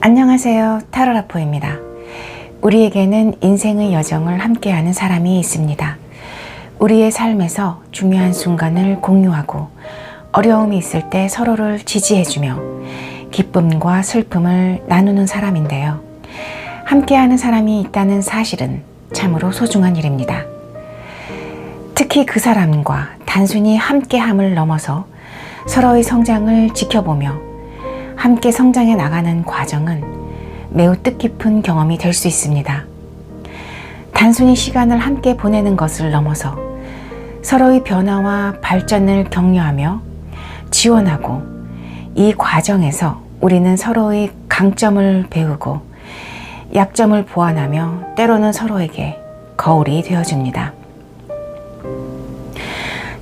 안녕하세요. 타로라포입니다. 우리에게는 인생의 여정을 함께하는 사람이 있습니다. 우리의 삶에서 중요한 순간을 공유하고 어려움이 있을 때 서로를 지지해주며 기쁨과 슬픔을 나누는 사람인데요. 함께하는 사람이 있다는 사실은 참으로 소중한 일입니다. 특히 그 사람과 단순히 함께함을 넘어서 서로의 성장을 지켜보며 함께 성장해 나가는 과정은 매우 뜻깊은 경험이 될 수 있습니다. 단순히 시간을 함께 보내는 것을 넘어서 서로의 변화와 발전을 격려하며 지원하고 이 과정에서 우리는 서로의 강점을 배우고 약점을 보완하며 때로는 서로에게 거울이 되어줍니다.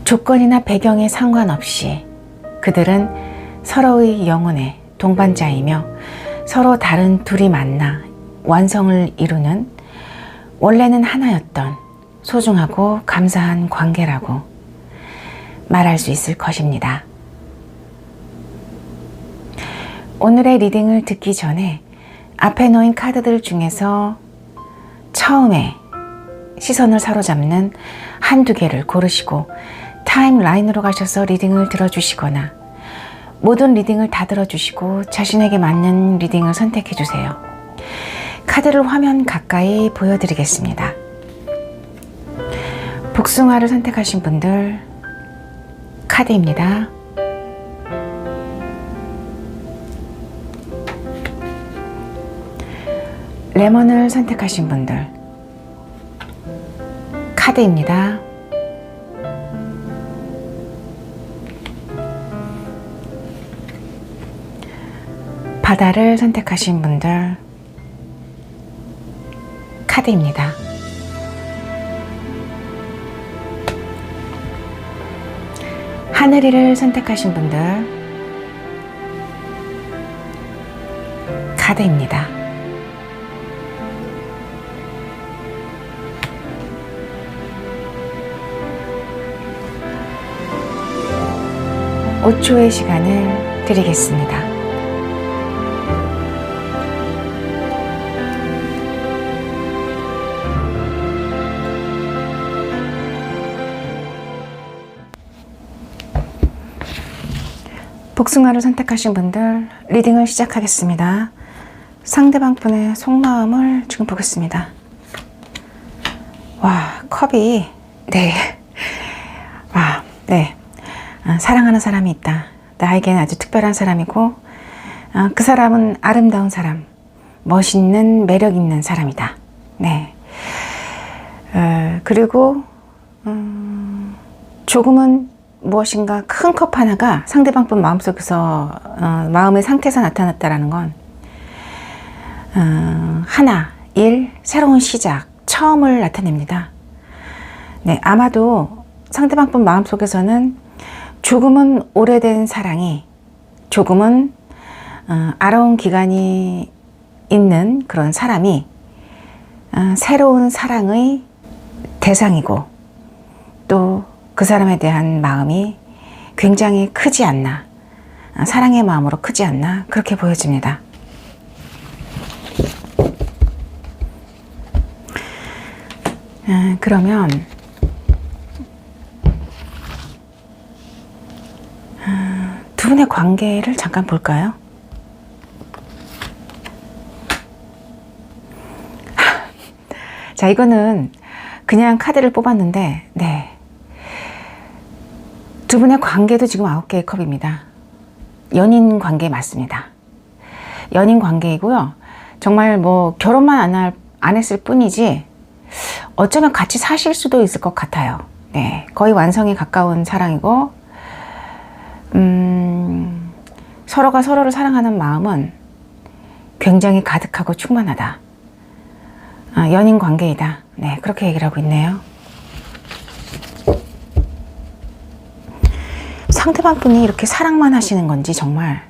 조건이나 배경에 상관없이 그들은 서로의 영혼의 동반자이며 서로 다른 둘이 만나 완성을 이루는 원래는 하나였던 소중하고 감사한 관계라고 말할 수 있을 것입니다. 오늘의 리딩을 듣기 전에 앞에 놓인 카드들 중에서 처음에 시선을 사로잡는 한두 개를 고르시고 타임라인으로 가셔서 리딩을 들어주시거나 모든 리딩을 다 들어주시고 자신에게 맞는 리딩을 선택해 주세요. 카드를 화면 가까이 보여드리겠습니다. 복숭아를 선택하신 분들 카드입니다. 레몬을 선택하신 분들 카드입니다. 바다를 선택하신 분들 카드입니다. 하늘이를 선택하신 분들 카드입니다. (5초) 의 시간을 드리겠습니다. 복숭아를 선택하신 분들 리딩을 시작하겠습니다. 상대방 분의 속마음을 지금 보겠습니다. 와, 컵이 사랑하는 사람이 있다. 나에게는 아주 특별한 사람이고 그 사람은 아름다운 사람, 멋있는 매력 있는 사람이다. 그리고 조금은 무엇인가 큰 컵 하나가 상대방 분 마음속에서 마음의 상태에서 나타났다라는 건 하나, 일, 새로운 시작, 처음을 나타냅니다. 아마도 상대방 분 마음속에서는 조금은 오래된 사랑이 조금은 알아온 기간이 있는 그런 사람이 새로운 사랑의 대상이고 또 그 사람에 대한 마음이 굉장히 크지 않나, 사랑의 마음으로 크지 않나 그렇게 보여집니다. 그러면 두 분의 관계를 잠깐 볼까요? 자, 이거는 그냥 카드를 뽑았는데 두 분의 관계도 지금 9개의 컵입니다. 연인 관계 맞습니다. 연인 관계이고요. 정말 뭐 결혼만 안 했을 뿐이지 어쩌면 같이 사실 수도 있을 것 같아요. 거의 완성에 가까운 사랑이고 서로가 서로를 사랑하는 마음은 굉장히 가득하고 충만하다. 연인 관계이다. 그렇게 얘기를 하고 있네요. 상대방 분이 이렇게 사랑만 하시는 건지 정말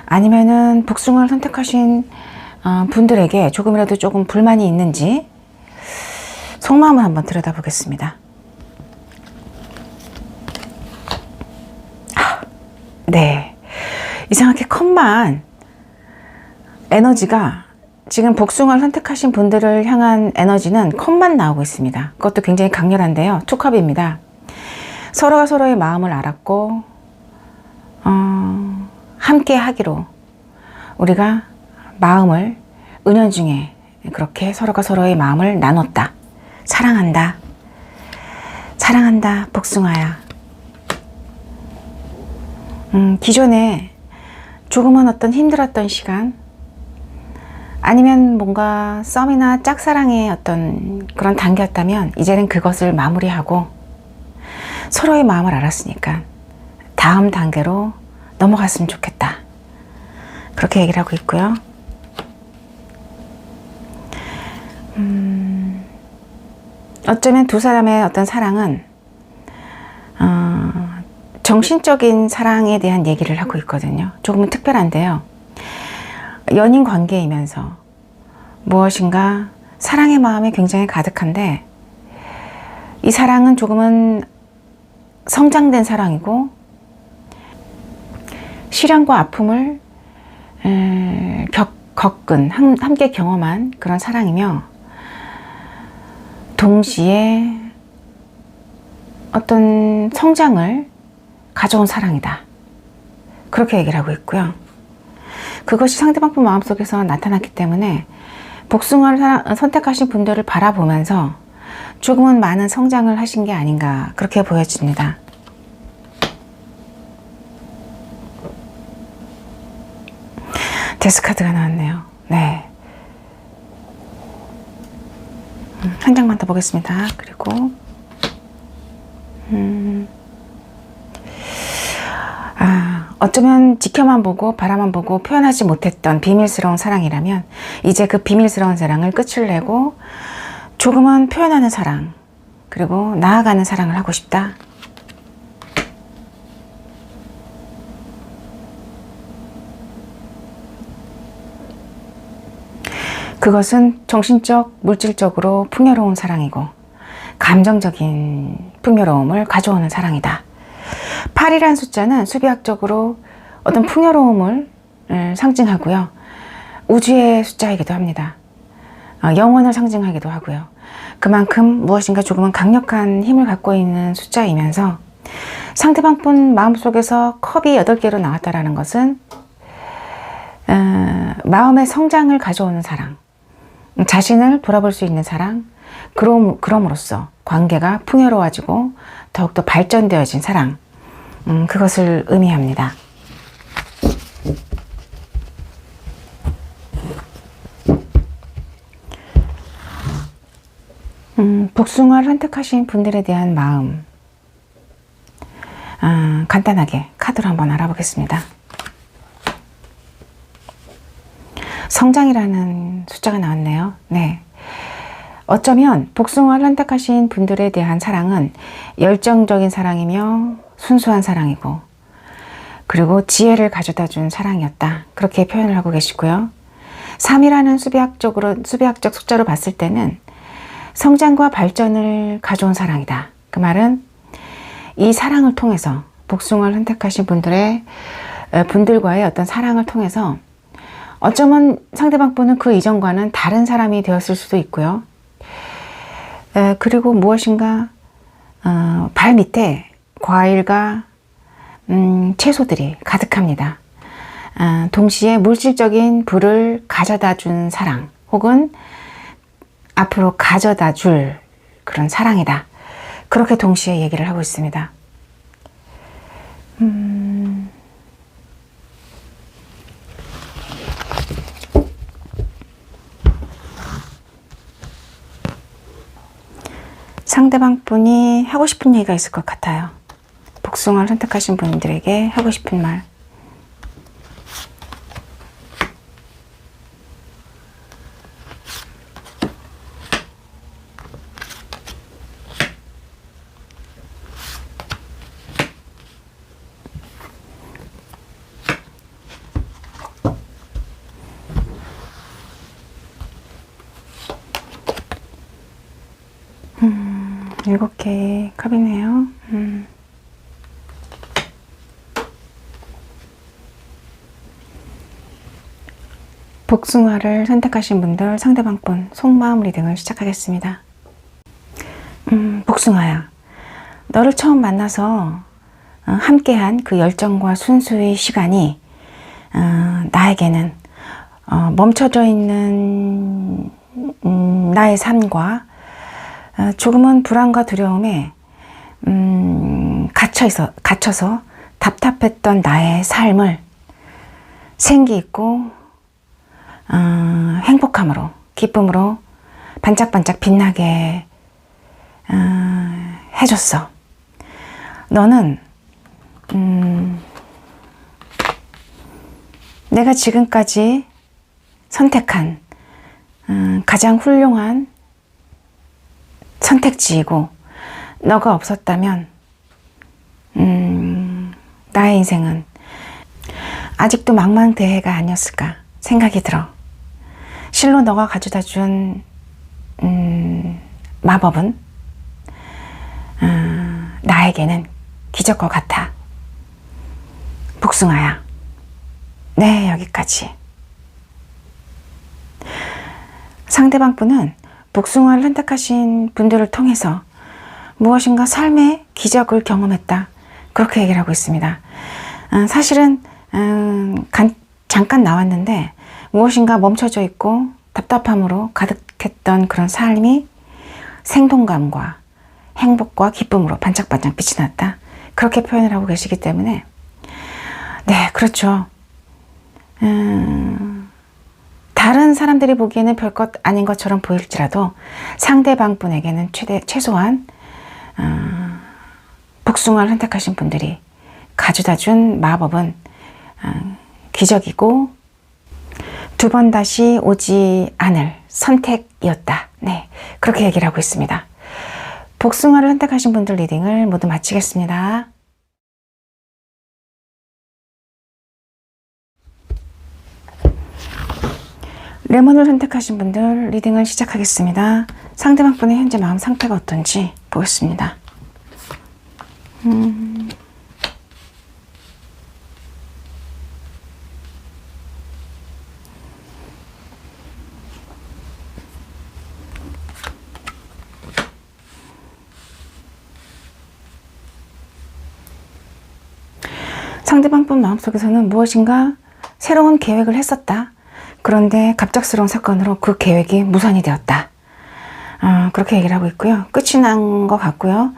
아니면은 복숭아를 선택하신 분들에게 조금이라도 조금 불만이 있는지 속마음을 한번 들여다보겠습니다. 이상하게 컵만 에너지가 지금 복숭아를 선택하신 분들을 향한 에너지는 컵만 나오고 있습니다. 그것도 굉장히 강렬한데요. 투컵입니다. 서로가 서로의 마음을 알았고 함께 하기로 우리가 마음을 은연중에 그렇게 서로가 서로의 마음을 나눴다. 사랑한다. 사랑한다 복숭아야. 기존에 조금은 어떤 힘들었던 시간, 아니면 뭔가 썸이나 짝사랑의 어떤 그런 단계였다면 이제는 그것을 마무리하고 서로의 마음을 알았으니까 다음 단계로 넘어갔으면 좋겠다. 그렇게 얘기를 하고 있고요. 어쩌면 두 사람의 어떤 사랑은 정신적인 사랑에 대한 얘기를 하고 있거든요. 조금은 특별한데요. 연인 관계이면서 무엇인가 사랑의 마음이 굉장히 가득한데 이 사랑은 조금은 성장된 사랑이고 시련과 아픔을 겪은 함께 경험한 그런 사랑이며 동시에 어떤 성장을 가져온 사랑이다. 그렇게 얘기를 하고 있고요. 그것이 상대방 분 마음속에서 나타났기 때문에 복숭아를 선택하신 분들을 바라보면서 조금은 많은 성장을 하신 게 아닌가 그렇게 보여집니다. 데스카드가 나왔네요. 네. 한 장만 더 보겠습니다. 그리고 어쩌면 지켜만 보고 바라만 보고 표현하지 못했던 비밀스러운 사랑이라면 이제 그 비밀스러운 사랑을 끝을 내고 조금은 표현하는 사랑, 그리고 나아가는 사랑을 하고 싶다. 그것은 정신적, 물질적으로 풍요로운 사랑이고 감정적인 풍요로움을 가져오는 사랑이다. 8이라는 숫자는 수비학적으로 어떤 풍요로움을 상징하고요. 우주의 숫자이기도 합니다. 영혼을 상징하기도 하고요. 그만큼 무엇인가 조금은 강력한 힘을 갖고 있는 숫자이면서 상대방 분 마음속에서 컵이 8개로 나왔다는 것은 마음의 성장을 가져오는 사랑, 자신을 돌아볼 수 있는 사랑, 그럼으로써 관계가 풍요로워지고 더욱더 발전되어진 사랑, 그것을 의미합니다. 복숭아를 선택하신 분들에 대한 마음, 간단하게 카드로 한번 알아보겠습니다. 성장이라는 숫자가 나왔네요. 네. 어쩌면 복숭아를 선택하신 분들에 대한 사랑은 열정적인 사랑이며 순수한 사랑이고 그리고 지혜를 가져다 준 사랑이었다. 그렇게 표현을 하고 계시고요. 3이라는 수비학적 숫자로 봤을 때는 성장과 발전을 가져온 사랑이다. 그 말은 이 사랑을 통해서 복숭아를 선택하신 분들과의 어떤 사랑을 통해서 어쩌면 상대방 분은 그 이전과는 다른 사람이 되었을 수도 있고요. 그리고 무엇인가 발 밑에 과일과 채소들이 가득합니다. 동시에 물질적인 부를 가져다 준 사랑, 혹은 앞으로 가져다 줄 그런 사랑이다. 그렇게 동시에 얘기를 하고 있습니다. 상대방 분이 하고 싶은 얘기가 있을 것 같아요. 복숭아를 선택하신 분들에게 하고 싶은 말. 일곱 개의 컵이네요. 복숭아를 선택하신 분들 상대방 분 속마음 리딩을 시작하겠습니다. 복숭아야, 너를 처음 만나서 함께한 그 열정과 순수의 시간이 나에게는 멈춰져 있는 나의 삶과 조금은 불안과 두려움에 갇혀서 답답했던 나의 삶을 생기 있고 행복함으로, 기쁨으로 반짝반짝 빛나게 해줬어. 너는 내가 지금까지 선택한 가장 훌륭한 선택지이고, 너가 없었다면 나의 인생은 아직도 망망대해가 아니었을까 생각이 들어. 실로 너가 가져다 준 마법은 나에게는 기적과 같아. 복숭아야. 네, 여기까지. 상대방 분은 복숭아를 선택하신 분들을 통해서 무엇인가 삶의 기적을 경험했다, 그렇게 얘기를 하고 있습니다. 사실은 잠깐 나왔는데 무엇인가 멈춰져 있고 답답함으로 가득했던 그런 삶이 생동감과 행복과 기쁨으로 반짝반짝 빛이 났다, 그렇게 표현을 하고 계시기 때문에, 네, 그렇죠. 다른 사람들이 보기에는 별것 아닌 것처럼 보일지라도 상대방 분에게는 최소한 복숭아를 선택하신 분들이 가져다 준 마법은 기적이고 두 번 다시 오지 않을 선택이었다. 네, 그렇게 얘기를 하고 있습니다. 복숭아를 선택하신 분들 리딩을 모두 마치겠습니다. 레몬을 선택하신 분들 리딩을 시작하겠습니다. 상대방 분의 현재 마음 상태가 어떤지 보겠습니다. 상대방 분 마음속에서는 무엇인가 새로운 계획을 했었다. 그런데 갑작스러운 사건으로 그 계획이 무산이 되었다. 그렇게 얘기를 하고 있고요. 끝이 난 것 같고요.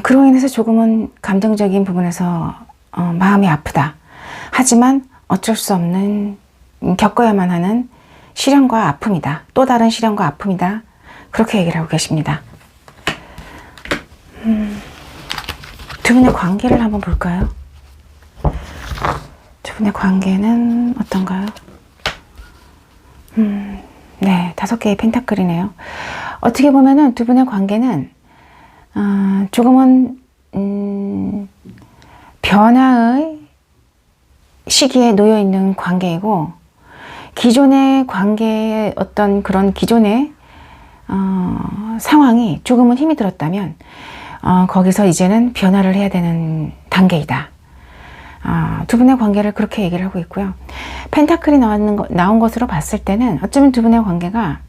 그로 인해서 조금은 감정적인 부분에서 마음이 아프다. 하지만 어쩔 수 없는, 겪어야만 하는 시련과 아픔이다. 또 다른 시련과 아픔이다. 그렇게 얘기를 하고 계십니다. 두 분의 관계를 한번 볼까요? 두 분의 관계는 어떤가요? 네, 5개의 펜타클이네요. 어떻게 보면은 두 분의 관계는 조금은 변화의 시기에 놓여 있는 관계이고, 기존의 관계의 어떤 그런 기존의 상황이 조금은 힘이 들었다면 거기서 이제는 변화를 해야 되는 단계이다. 두 분의 관계를 그렇게 얘기를 하고 있고요. 펜타클이 나온 것으로 봤을 때는 어쩌면 두 분의 관계가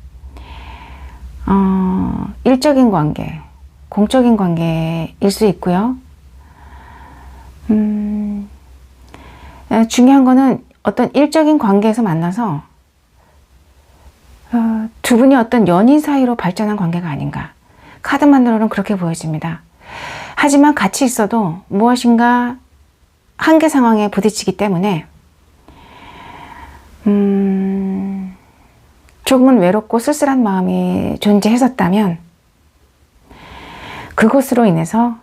일적인 관계, 공적인 관계일 수 있고요. 중요한 거는 어떤 일적인 관계에서 만나서 두 분이 어떤 연인 사이로 발전한 관계가 아닌가. 카드만으로는 그렇게 보여집니다. 하지만 같이 있어도 무엇인가 한계 상황에 부딪히기 때문에 조금은 외롭고 쓸쓸한 마음이 존재했었다면 그것으로 인해서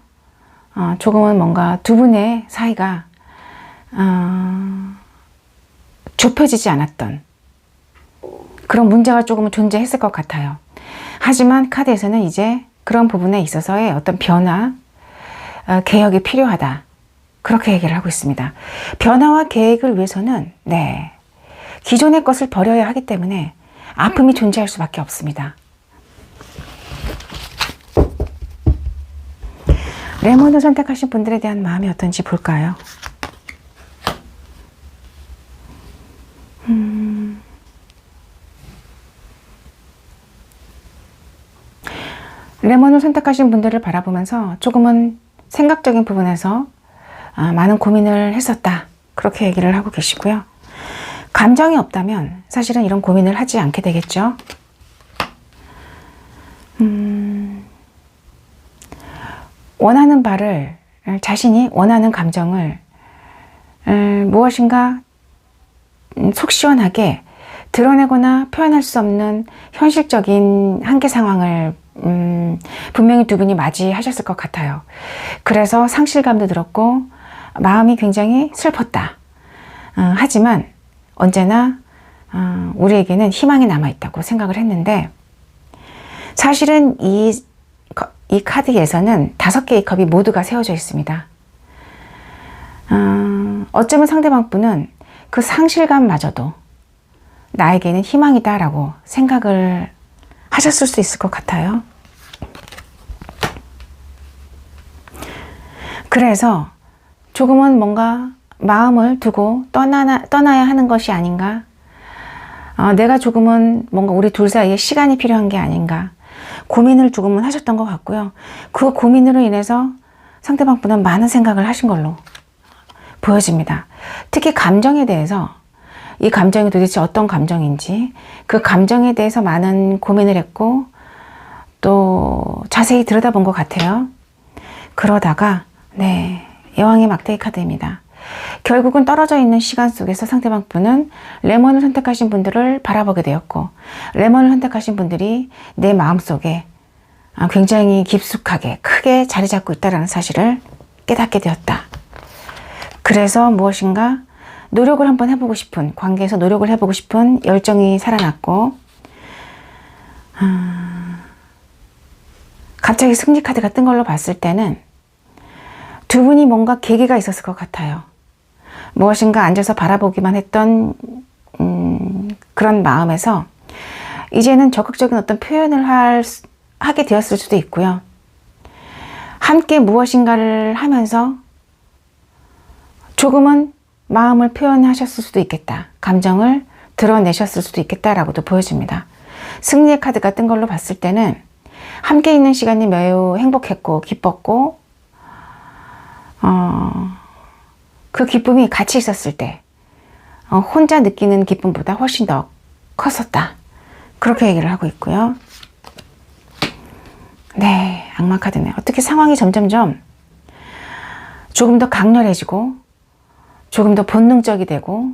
조금은 뭔가 두 분의 사이가 좁혀지지 않았던 그런 문제가 조금은 존재했을 것 같아요. 하지만 카드에서는 이제 그런 부분에 있어서의 어떤 변화, 개혁이 필요하다. 그렇게 얘기를 하고 있습니다. 변화와 계획을 위해서는 네, 기존의 것을 버려야 하기 때문에 아픔이 존재할 수밖에 없습니다. 레몬을 선택하신 분들에 대한 마음이 어떤지 볼까요? 레몬을 선택하신 분들을 바라보면서 조금은 생각적인 부분에서 많은 고민을 했었다, 그렇게 얘기를 하고 계시고요. 감정이 없다면 사실은 이런 고민을 하지 않게 되겠죠. 원하는 바를, 자신이 원하는 감정을 무엇인가 속 시원하게 드러내거나 표현할 수 없는 현실적인 한계 상황을 분명히 두 분이 맞이하셨을 것 같아요. 그래서 상실감도 들었고 마음이 굉장히 슬펐다. 하지만 언제나 우리에게는 희망이 남아있다고 생각을 했는데, 사실은 이 카드에서는 5개의 컵이 모두가 세워져 있습니다. 어쩌면 상대방 분은 그 상실감마저도 나에게는 희망이다 라고 생각을 하셨을 수 있을 것 같아요. 그래서 조금은 뭔가 마음을 두고 떠나야 하는 것이 아닌가, 내가 조금은 뭔가 우리 둘 사이에 시간이 필요한 게 아닌가 고민을 조금은 하셨던 것 같고요. 그 고민으로 인해서 상대방 분은 많은 생각을 하신 걸로 보여집니다. 특히 감정에 대해서, 이 감정이 도대체 어떤 감정인지 그 감정에 대해서 많은 고민을 했고 또 자세히 들여다본 것 같아요. 그러다가 여왕의 막대기 카드입니다. 결국은 떨어져 있는 시간 속에서 상대방 분은 레몬을 선택하신 분들을 바라보게 되었고, 레몬을 선택하신 분들이 내 마음속에 굉장히 깊숙하게 크게 자리 잡고 있다는 사실을 깨닫게 되었다. 그래서 무엇인가 노력을 한번 해보고 싶은, 관계에서 노력을 해보고 싶은 열정이 살아났고, 갑자기 승리 카드가 뜬 걸로 봤을 때는 두 분이 뭔가 계기가 있었을 것 같아요. 무엇인가 앉아서 바라보기만 했던 그런 마음에서 이제는 적극적인 어떤 표현을 하게 되었을 수도 있고요. 함께 무엇인가를 하면서 조금은 마음을 표현하셨을 수도 있겠다, 감정을 드러내셨을 수도 있겠다라고도 보여집니다. 승리의 카드가 뜬 걸로 봤을 때는 함께 있는 시간이 매우 행복했고 기뻤고, 그 기쁨이 같이 있었을 때 혼자 느끼는 기쁨보다 훨씬 더 컸었다, 그렇게 얘기를 하고 있고요. 악마 카드네요. 어떻게 상황이 점점점 조금 더 강렬해지고 조금 더 본능적이 되고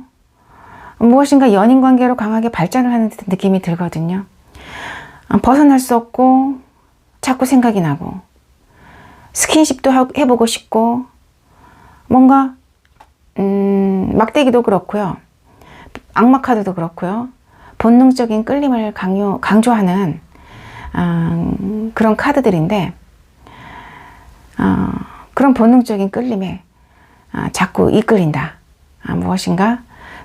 무엇인가 연인 관계로 강하게 발전을 하는 느낌이 들거든요. 벗어날 수 없고 자꾸 생각이 나고 스킨십도 해보고 싶고, 뭔가 막대기도 그렇고요, 악마 카드도 그렇고요, 본능적인 끌림을 강조하는 그런 카드들인데, 그런 본능적인 끌림에 자꾸 이끌린다, 무엇인가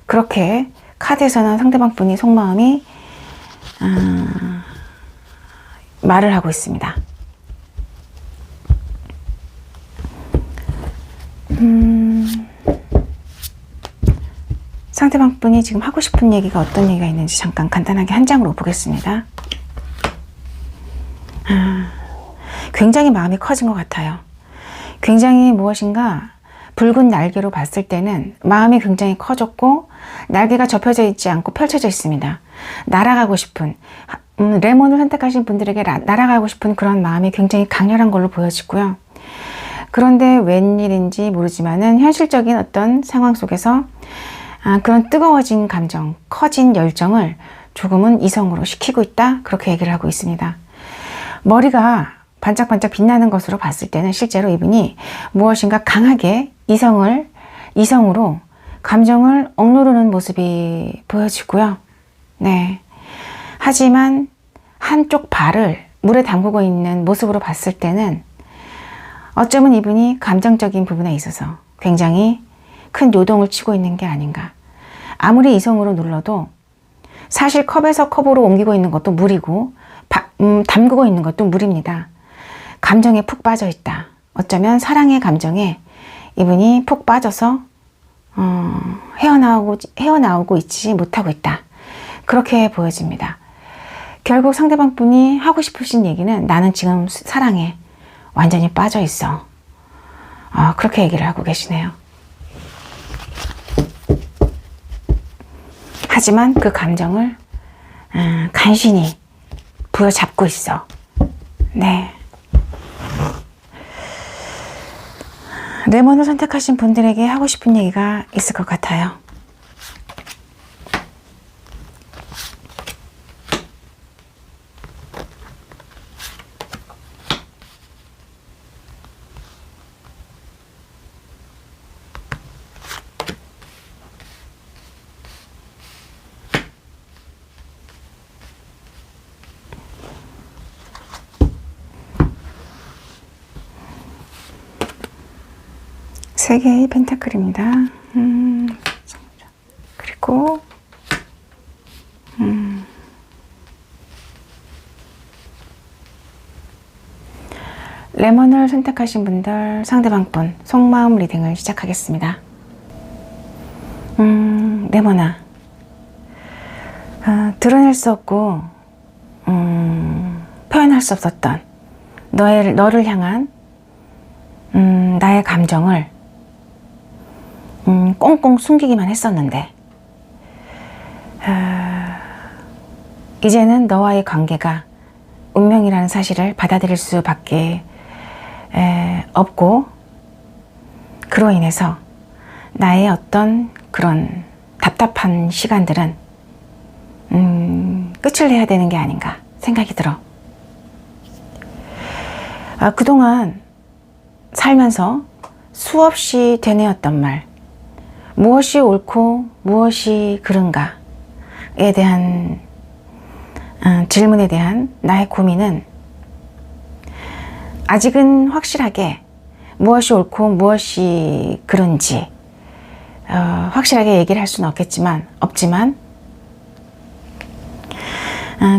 그렇게 카드에서는 상대방 분이 속마음이 말을 하고 있습니다. 상대방 분이 지금 하고 싶은 얘기가 어떤 얘기가 있는지 잠깐 간단하게 한 장으로 보겠습니다. 굉장히 마음이 커진 것 같아요. 굉장히 무엇인가 붉은 날개로 봤을 때는 마음이 굉장히 커졌고 날개가 접혀져 있지 않고 펼쳐져 있습니다. 날아가고 싶은, 레몬을 선택하신 분들에게 날아가고 싶은 그런 마음이 굉장히 강렬한 걸로 보여지고요. 그런데 웬일인지 모르지만은 현실적인 어떤 상황 속에서 그런 뜨거워진 감정, 커진 열정을 조금은 이성으로 식히고 있다, 그렇게 얘기를 하고 있습니다. 머리가 반짝반짝 빛나는 것으로 봤을 때는 실제로 이분이 무엇인가 강하게 이성으로 감정을 억누르는 모습이 보여지고요. 하지만 한쪽 발을 물에 담그고 있는 모습으로 봤을 때는 어쩌면 이분이 감정적인 부분에 있어서 굉장히 큰 요동을 치고 있는 게 아닌가. 아무리 이성으로 눌러도 사실 컵에서 컵으로 옮기고 있는 것도 물이고 담그고 있는 것도 물입니다. 감정에 푹 빠져 있다. 어쩌면 사랑의 감정에 이분이 푹 빠져서 헤어나오고 있지 못하고 있다, 그렇게 보여집니다. 결국 상대방 분이 하고 싶으신 얘기는 나는 지금 사랑에 완전히 빠져 있어. 그렇게 얘기를 하고 계시네요. 하지만 그 감정을 간신히 부여잡고 있어. 네. 레몬을 선택하신 분들에게 하고 싶은 얘기가 있을 것 같아요. 세 개의 펜타클입니다. 그리고 레몬을 선택하신 분들 상대방 분 속마음 리딩을 시작하겠습니다. 레몬아, 드러낼 수 없고 표현할 수 없었던 너를 향한 나의 감정을 꽁꽁 숨기기만 했었는데 이제는 너와의 관계가 운명이라는 사실을 받아들일 수밖에 없고, 그로 인해서 나의 어떤 그런 답답한 시간들은 끝을 내야 되는 게 아닌가 생각이 들어. 그동안 살면서 수없이 되뇌었던 말, 무엇이 옳고 무엇이 그른가에 대한 질문에 대한 나의 고민은 아직은 확실하게 무엇이 옳고 무엇이 그른지 확실하게 얘기를 할 수는 없지만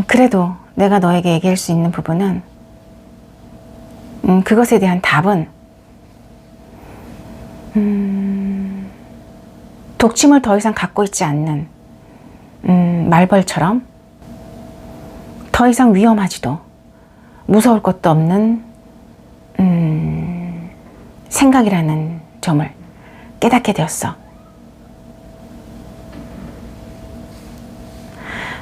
그래도 내가 너에게 얘기할 수 있는 부분은 그것에 대한 답은 독침을 더 이상 갖고 있지 않는 말벌처럼 더 이상 위험하지도 무서울 것도 없는 생각이라는 점을 깨닫게 되었어.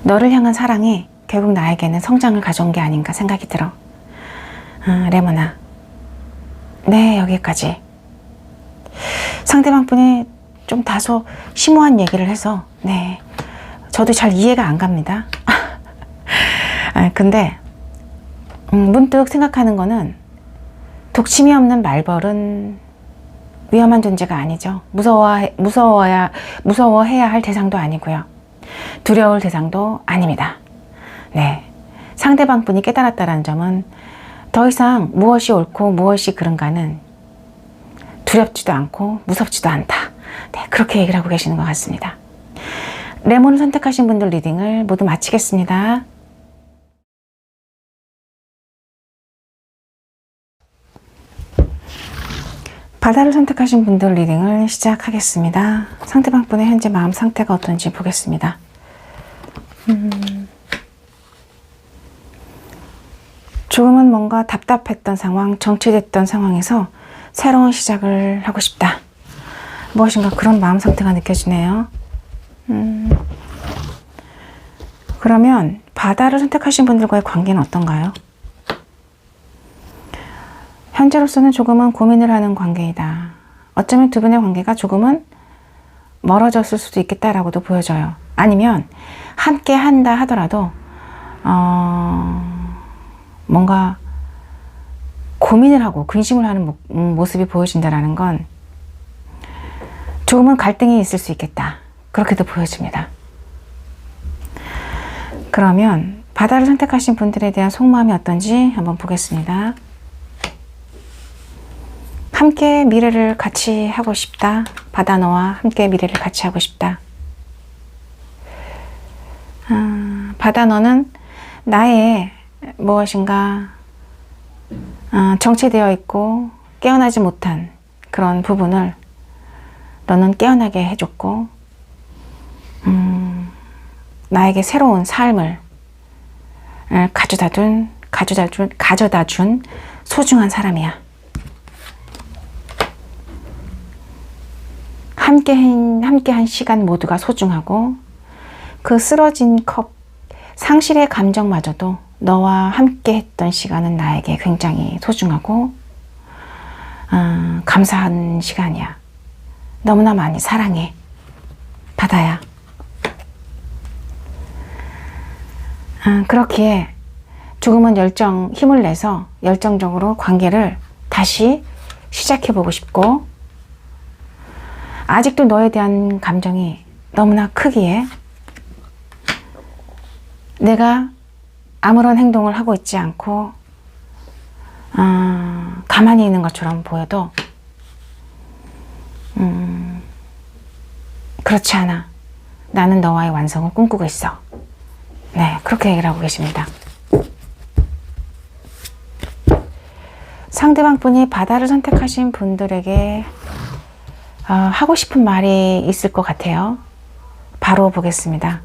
너를 향한 사랑이 결국 나에게는 성장을 가져온 게 아닌가 생각이 들어. 레몬아, 네, 여기까지. 상대방 분이 좀 다소 심오한 얘기를 해서 네, 저도 잘 이해가 안 갑니다. 근데 문득 생각하는 거는 독침이 없는 말벌은 위험한 존재가 아니죠. 무서워해야 할 대상도 아니고요. 두려울 대상도 아닙니다. 네, 상대방 분이 깨달았다는 점은 더 이상 무엇이 옳고 무엇이 그른가는 두렵지도 않고 무섭지도 않다. 네, 그렇게 얘기를 하고 계시는 것 같습니다. 레몬을 선택하신 분들 리딩을 모두 마치겠습니다. 바다를 선택하신 분들 리딩을 시작하겠습니다. 상대방 분의 현재 마음 상태가 어떤지 보겠습니다. 조금은 뭔가 답답했던 상황, 정체됐던 상황에서 새로운 시작을 하고 싶다. 무엇인가 그런 마음 상태가 느껴지네요. 그러면 바다를 선택하신 분들과의 관계는 어떤가요? 현재로서는 조금은 고민을 하는 관계이다. 어쩌면 두 분의 관계가 조금은 멀어졌을 수도 있겠다라고도 보여져요. 아니면 함께 한다 하더라도 뭔가 고민을 하고 근심을 하는 모습이 보여진다는 건 조금은 갈등이 있을 수 있겠다. 그렇게도 보여집니다. 그러면 바다를 선택하신 분들에 대한 속마음이 어떤지 한번 보겠습니다. 함께 미래를 같이 하고 싶다. 바다 너와 함께 미래를 같이 하고 싶다. 바다 너는 나의 무엇인가 정체되어 있고 깨어나지 못한 그런 부분을 너는 깨어나게 가져다 준 소중한 사람이야. 함께한 시간 모두가 소중하고 그 쓰러진 컵, 상실의 감정마저도 너와 함께했던 시간은 나에게 굉장히 소중하고 감사한 시간이야. 너무나 많이 사랑해. 바다야. 그렇기에 조금은 힘을 내서 열정적으로 관계를 다시 시작해보고 싶고, 아직도 너에 대한 감정이 너무나 크기에 내가 아무런 행동을 하고 있지 않고 가만히 있는 것처럼 보여도 그렇지 않아. 나는 너와의 완성을 꿈꾸고 있어. 네, 그렇게 얘기를 하고 계십니다. 상대방 분이 바다를 선택하신 분들에게 하고 싶은 말이 있을 것 같아요. 바로 보겠습니다.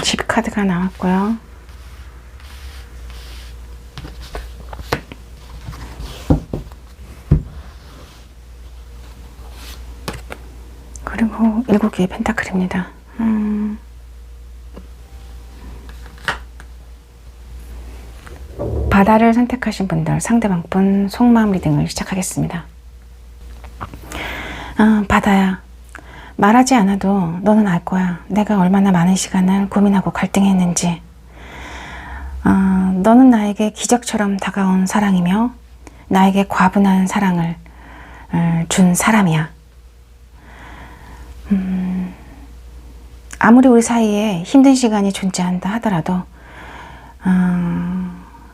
집 카드가 나왔고요. 그리고 7개의 펜타클입니다. 바다를 선택하신 분들, 상대방 분 속마음 리딩을 시작하겠습니다. 바다야, 말하지 않아도 너는 알 거야. 내가 얼마나 많은 시간을 고민하고 갈등했는지. 너는 나에게 기적처럼 다가온 사랑이며 나에게 과분한 사랑을 준 사람이야. 아무리 우리 사이에 힘든 시간이 존재한다 하더라도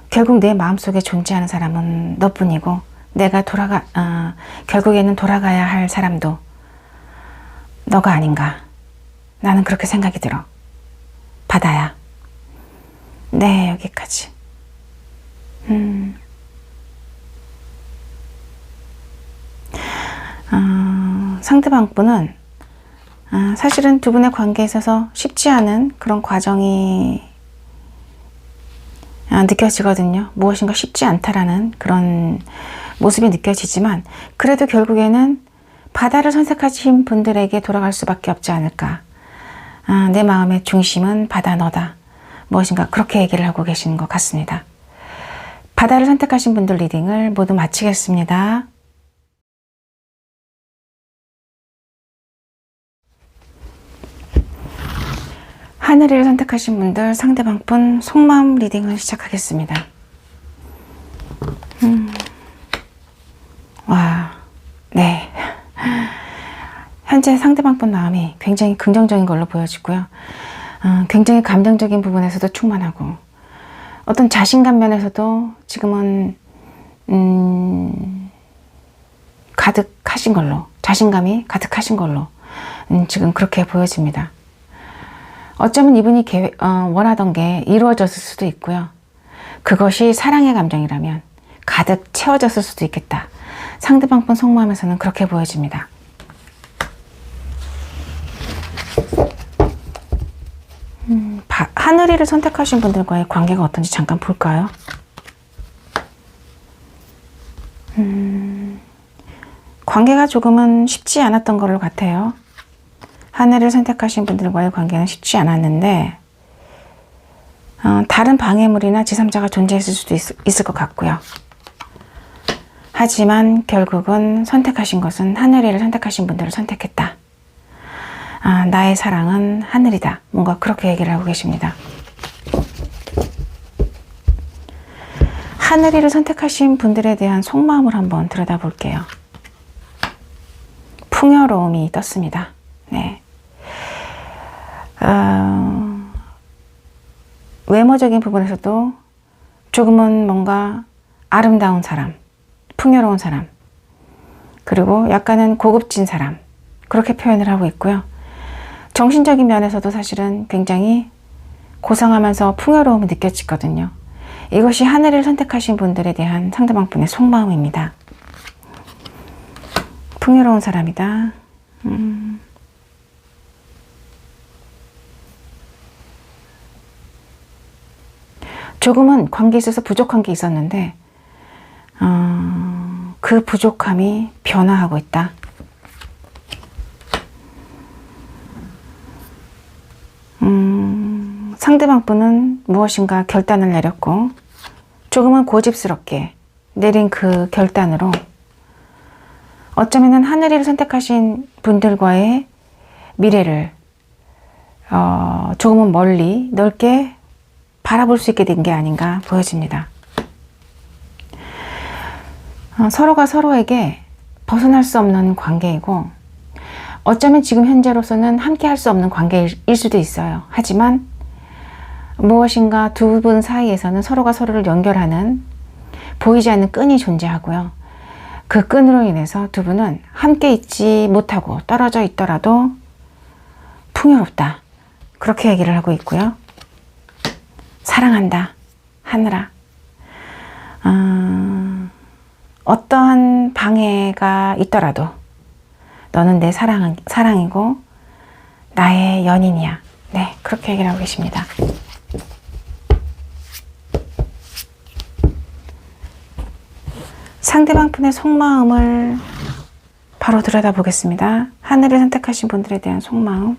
결국 내 마음속에 존재하는 사람은 너뿐이고, 내가 결국에는 돌아가야 할 사람도 너가 아닌가. 나는 그렇게 생각이 들어. 바다야. 네, 여기까지. 상대방 분은 사실은 두 분의 관계에 있어서 쉽지 않은 그런 과정이 느껴지거든요. 무엇인가 쉽지 않다라는 그런 모습이 느껴지지만, 그래도 결국에는 바다를 선택하신 분들에게 돌아갈 수밖에 없지 않을까. 내 마음의 중심은 바다 너다. 무엇인가 그렇게 얘기를 하고 계시는 것 같습니다. 바다를 선택하신 분들 리딩을 모두 마치겠습니다. 하늘을 선택하신 분들, 상대방 분 속마음 리딩을 시작하겠습니다. 와, 네. 현재 상대방 분 마음이 굉장히 긍정적인 걸로 보여지고요. 굉장히 감정적인 부분에서도 충만하고, 어떤 자신감 면에서도 지금은 가득하신 걸로, 자신감이 가득하신 걸로 지금 그렇게 보여집니다. 어쩌면 이분이 원하던 게 이루어졌을 수도 있고요. 그것이 사랑의 감정이라면 가득 채워졌을 수도 있겠다. 상대방 분 속마음에서는 그렇게 보여집니다. 하늘이를 선택하신 분들과의 관계가 어떤지 잠깐 볼까요? 관계가 조금은 쉽지 않았던 것 같아요. 하늘을 선택하신 분들과의 관계는 쉽지 않았는데, 다른 방해물이나 제3자가 존재했을 수도 있을 것 같고요. 하지만 결국은 선택하신 것은 하늘이를 선택하신 분들을 선택했다. 나의 사랑은 하늘이다. 뭔가 그렇게 얘기를 하고 계십니다. 하늘이를 선택하신 분들에 대한 속마음을 한번 들여다볼게요. 풍요로움이 떴습니다. 네. 외모적인 부분에서도 조금은 뭔가 아름다운 사람, 풍요로운 사람, 그리고 약간은 고급진 사람, 그렇게 표현을 하고 있고요. 정신적인 면에서도 사실은 굉장히 고상하면서 풍요로움이 느껴지거든요. 이것이 하늘을 선택하신 분들에 대한 상대방분의 속마음입니다. 풍요로운 사람이다. 조금은 관계에 있어서 부족한 게 있었는데 그 부족함이 변화하고 있다. 상대방 분은 무엇인가 결단을 내렸고 조금은 고집스럽게 내린 그 결단으로 어쩌면은 하늘이를 선택하신 분들과의 미래를 조금은 멀리 넓게 바라볼 수 있게 된 게 아닌가 보여집니다. 서로가 서로에게 벗어날 수 없는 관계이고 어쩌면 지금 현재로서는 함께 할 수 없는 관계일 수도 있어요. 하지만 무엇인가 두 분 사이에서는 서로가 서로를 연결하는 보이지 않는 끈이 존재하고요. 그 끈으로 인해서 두 분은 함께 있지 못하고 떨어져 있더라도 풍요롭다. 그렇게 얘기를 하고 있고요. 사랑한다. 하늘아. 어떠한 방해가 있더라도 너는 내 사랑이고 나의 연인이야. 네, 그렇게 얘기를 하고 계십니다. 상대방 분의 속마음을 바로 들여다보겠습니다. 하늘을 선택하신 분들에 대한 속마음.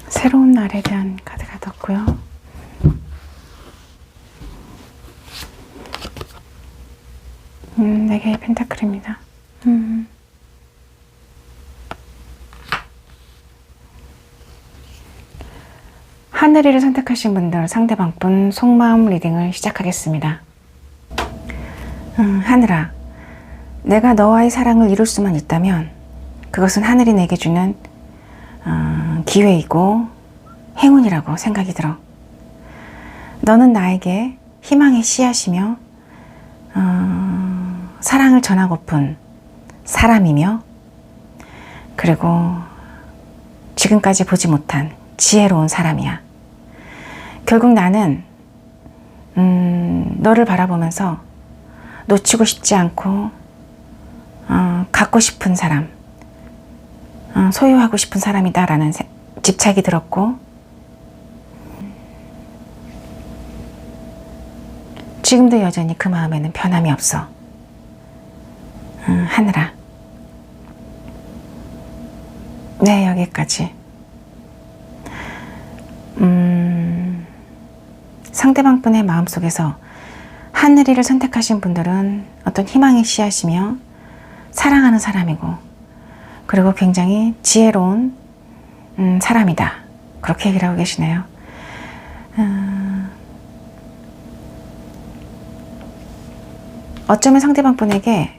새로운 날에 대한 카드가 떴고요. 네 개의 펜타클입니다. 하늘이를 선택하신 분들 상대방 분 속마음 리딩을 시작하겠습니다. 하늘아, 내가 너와의 사랑을 이룰 수만 있다면 그것은 하늘이 내게 주는 기회이고 행운이라고 생각이 들어. 너는 나에게 희망의 씨앗이며 사랑을 전하고픈 사람이며 그리고 지금까지 보지 못한 지혜로운 사람이야. 결국 나는 너를 바라보면서 놓치고 싶지 않고 갖고 싶은 사람, 소유하고 싶은 사람이다 라는 집착이 들었고 지금도 여전히 그 마음에는 변함이 없어. 하늘아. 네, 여기까지. 상대방 분의 마음속에서 하늘이를 선택하신 분들은 어떤 희망의 씨앗이며 사랑하는 사람이고 그리고 굉장히 지혜로운 사람이다. 그렇게 얘기를 하고 계시네요. 어쩌면 상대방 분에게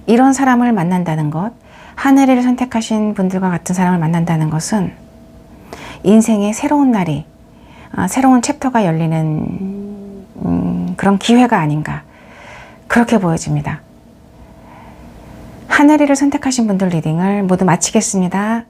이런 사람을 만난다는 것, 하늘이를 선택하신 분들과 같은 사람을 만난다는 것은 인생의 새로운 날이, 새로운 챕터가 열리는 그런 기회가 아닌가 그렇게 보여집니다. 하늘이를 선택하신 분들 리딩을 모두 마치겠습니다.